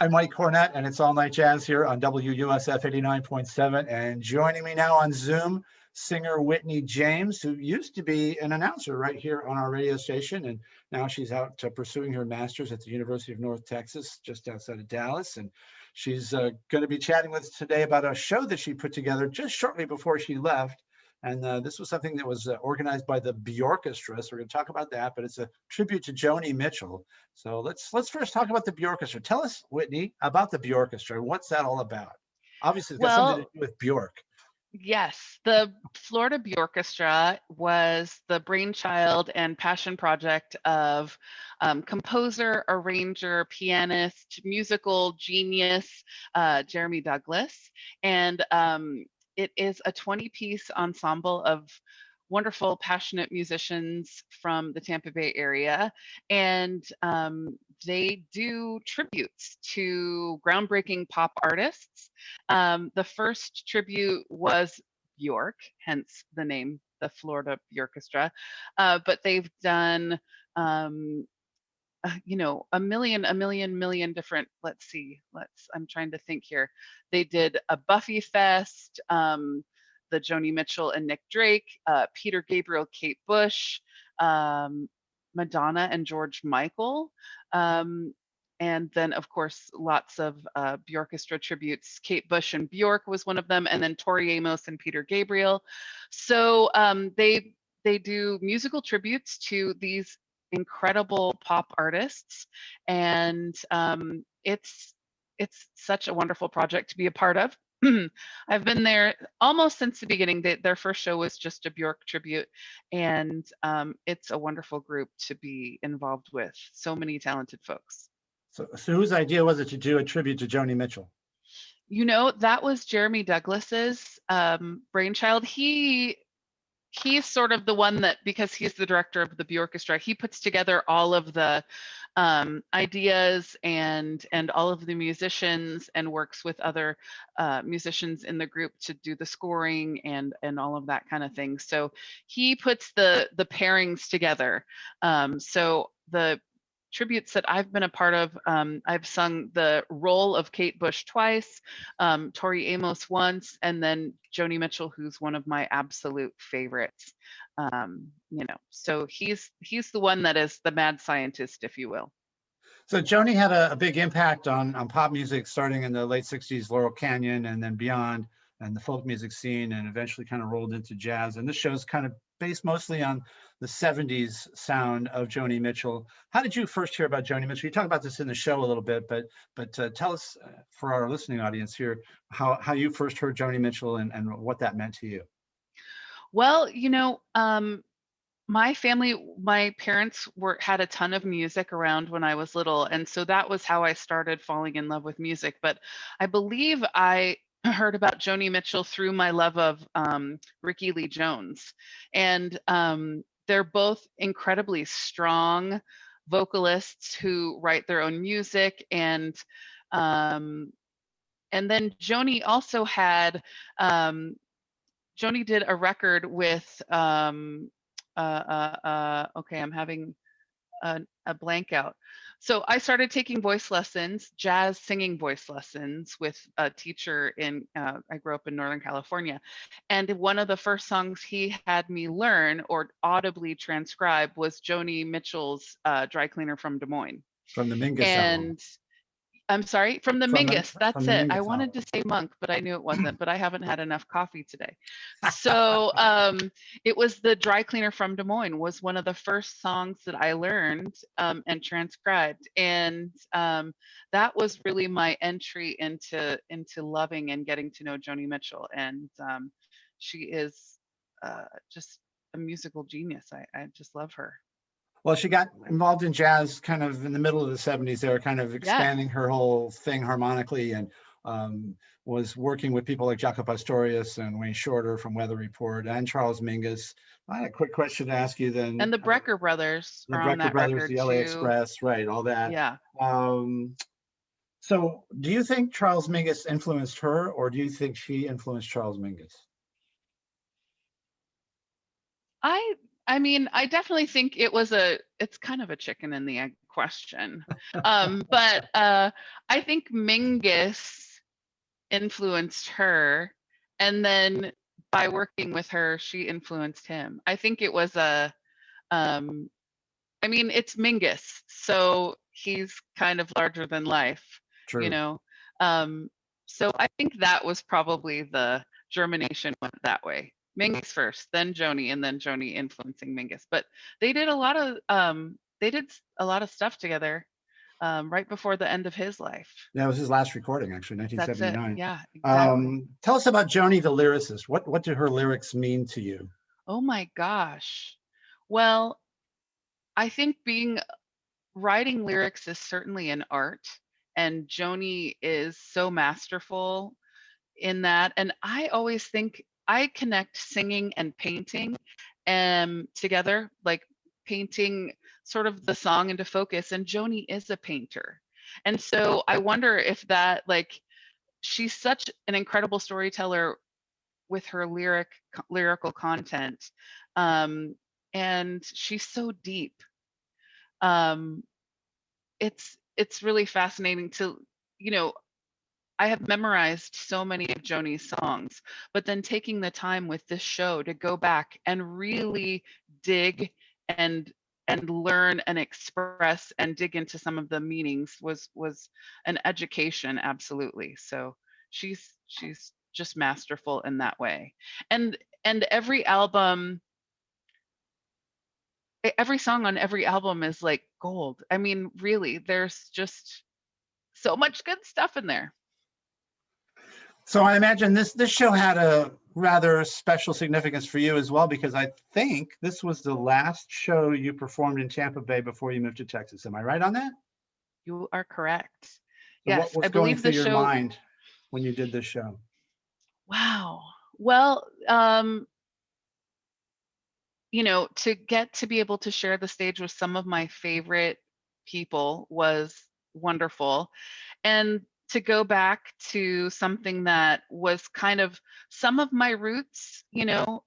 I'm Mike Cornette, and it's All Night Jazz here on WUSF 89.7. And joining me now on Zoom, singer Whitney James, who used to be an announcer right here on our radio station. And now she's out pursuing her master's at the University of North Texas, just outside of Dallas. And she's going to be chatting with us today about a show that she put together just shortly before she left. And this was something that was organized by the Bjorkestra. So we're going to talk about that, but it's a tribute to Joni Mitchell. So let's first talk about the Bjorkestra. Tell us, Whitney, about the Bjorkestra. What's that all about? Obviously, it's got something to do with Bjork. Yes, the Florida Bjorkestra was the brainchild and passion project of composer, arranger, pianist, musical genius Jeremy Douglas. And it is a 20-piece ensemble of wonderful, passionate musicians from the Tampa Bay area. And they do tributes to groundbreaking pop artists. The first tribute was Bjork, hence the name, the Florida Bjorkestra. But they've done, a million different, I'm trying to think here. They did a Buffy Fest, the Joni Mitchell and Nick Drake, Peter Gabriel, Kate Bush, Madonna and George Michael. And then, of course, lots of Bjorkestra tributes. Kate Bush and Bjork was one of them, and then Tori Amos and Peter Gabriel. So they do musical tributes to these incredible pop artists, and it's such a wonderful project to be a part of. I've been there almost since the beginning. Their first show was just a Bjork tribute, and it's a wonderful group to be involved with. So many talented folks. So whose idea was it to do a tribute to Joni Mitchell? That was Jeremy Douglas's brainchild. He's sort of the one that, because he's the director of the Bjorkestra, he puts together all of the ideas and all of the musicians, and works with other musicians in the group to do the scoring and all of that kind of thing. So he puts the pairings together. So the tributes that I've been a part of, I've sung the role of Kate Bush twice, Tori Amos once, and then Joni Mitchell, who's one of my absolute favorites. So he's the one that is the mad scientist, if you will. So Joni had a big impact on pop music starting in the late 60s, Laurel Canyon, and then beyond, and the folk music scene, and eventually kind of rolled into jazz. And this show's kind of based mostly on the 70s sound of Joni Mitchell. How did you first hear about Joni Mitchell? You talk about this in the show a little bit, but tell us, for our listening audience here, how you first heard Joni Mitchell and what that meant to you. Well, my family, my parents had a ton of music around when I was little, and so that was how I started falling in love with music. But I believe I heard about Joni Mitchell through my love of Rickie Lee Jones, and they're both incredibly strong vocalists who write their own music, and then Joni also had Joni did a record with okay, I'm having a blank out. So I started taking voice lessons, jazz singing voice lessons, with a teacher in, I grew up in Northern California. And one of the first songs he had me learn or audibly transcribe was Joni Mitchell's Dry Cleaner from Des Moines. From the Mingus album. I'm sorry, from the Mingus. That's it. I wanted album. to say Monk, but I knew it wasn't, but I haven't had enough coffee today. So it was the Dry Cleaner from Des Moines was one of the first songs that I learned and transcribed. And that was really my entry into loving and getting to know Joni Mitchell. And she is just a musical genius. I just love her. Well, she got involved in jazz kind of in the middle of the 70s. They were kind of expanding her whole thing harmonically, and was working with people like Jaco Pastorius and Wayne Shorter from Weather Report and Charles Mingus. I had a quick question to ask you then. And the Brecker brothers the are Brecker on that brothers, record the LA too. Express, right, all that. Yeah. So do you think Charles Mingus influenced her, or do you think she influenced Charles Mingus? I mean, I definitely think it's kind of a chicken and the egg question. But I think Mingus influenced her, and then by working with her, she influenced him. I think it was I mean, it's Mingus, so he's kind of larger than life, you True. know. So I think that was probably the germination went that way. Mingus first, then Joni, and then Joni influencing Mingus. But they did a lot of stuff together right before the end of his life. That was his last recording, actually, That's it. 1979. Yeah, exactly. Tell us about Joni, the lyricist. What do her lyrics mean to you? Oh my gosh. Well, I think writing lyrics is certainly an art, and Joni is so masterful in that. And I always think I connect singing and painting together, like painting sort of the song into focus. And Joni is a painter. And so I wonder if that, like, she's such an incredible storyteller with her lyrical content. And she's so deep. Um, it's really fascinating to, you know, I have memorized so many of Joni's songs, but then taking the time with this show to go back and really dig and learn and express and dig into some of the meanings was an education, absolutely. So she's just masterful in that way. And every song on every album is like gold. I mean, really, there's just so much good stuff in there. So I imagine this show had a rather special significance for you as well, because I think this was the last show you performed in Tampa Bay before you moved to Texas. Am I right on that? You are correct. So Yes, what was I going believe through the your show. mind when you did this show? Wow. Well, you know, to get to be able to share the stage with some of my favorite people was wonderful. And to go back to something that was kind of some of my roots, you know,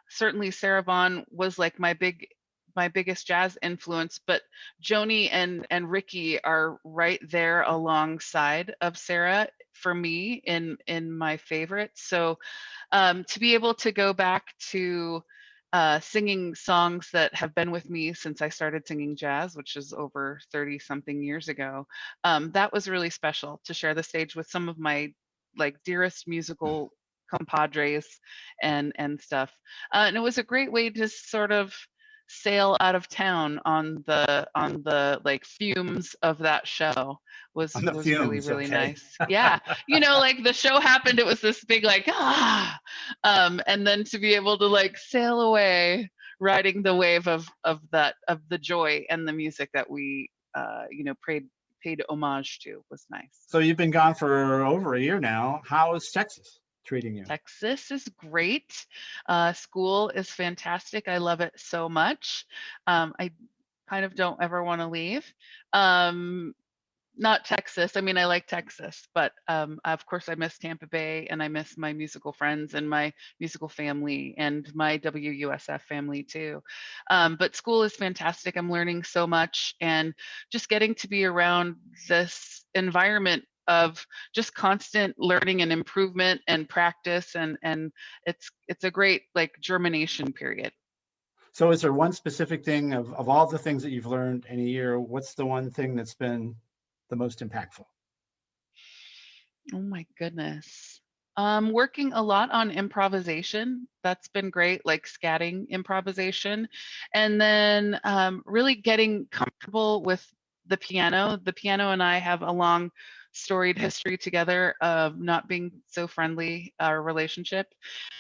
certainly Sarah Vaughan was like my biggest jazz influence, but Joni and Ricky are right there alongside of Sarah for me in my favorites. So to be able to go back to singing songs that have been with me since I started singing jazz, which is over 30 something years ago, that was really special to share the stage with some of my like dearest musical compadres and stuff. And it was a great way to sort of sail out of town on the like fumes of that show On the was really fumes, really okay. nice. Yeah, you know, like the show happened, it was this big like and then to be able to like sail away riding the wave of the joy and the music that we you know paid homage to was nice. So you've been gone for over a year now. How is Texas treating you? Texas is great. School is fantastic. I love it so much. I kind of don't ever want to leave. Not Texas. I mean, I like Texas, but of course, I miss Tampa Bay, and I miss my musical friends and my musical family and my WUSF family too. But school is fantastic. I'm learning so much, and just getting to be around this environment of just constant learning and improvement and practice, and it's a great like germination period. So is there one specific thing of all the things that you've learned in a year, what's the one thing that's been the most impactful? Oh my goodness. Working a lot on improvisation. That's been great, like scatting improvisation. And then really getting comfortable with the piano. The piano and I have a long storied history together of not being so friendly, our relationship.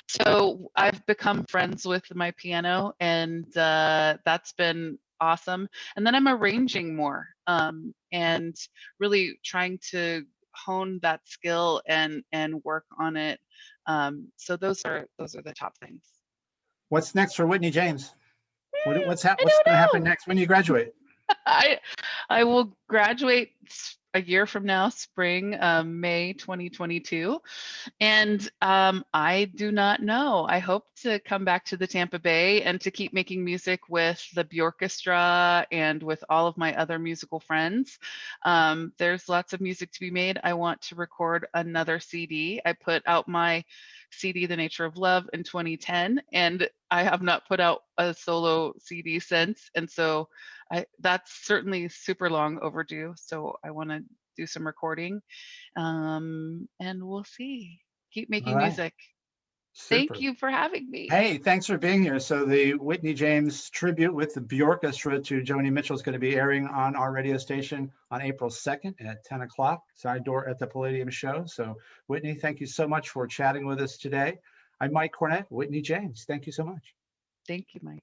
So I've become friends with my piano, and that's been awesome. And then I'm arranging more and really trying to hone that skill and work on it. So those are the top things. What's next for Whitney James? What's I going to don't happen know. next when you graduate? I will graduate a year from now, spring, May 2022. And I do not know. I hope to come back to the Tampa Bay and to keep making music with the Bjorkestra and with all of my other musical friends. There's lots of music to be made. I want to record another CD. I put out my CD, The Nature of Love, in 2010, and I have not put out a solo CD since. And so that's certainly super long overdue. So I want to do some recording, and we'll see. Keep All making right. music. Thank Super. you for having me. Hey, thanks for being here. So the Whitney James tribute with the Bjorkestra to Joni Mitchell is going to be airing on our radio station on April 2nd at 10 o'clock, side door at the Palladium show. So Whitney, thank you so much for chatting with us today. I'm Mike Cornette, Whitney James. Thank you so much. Thank you, Mike.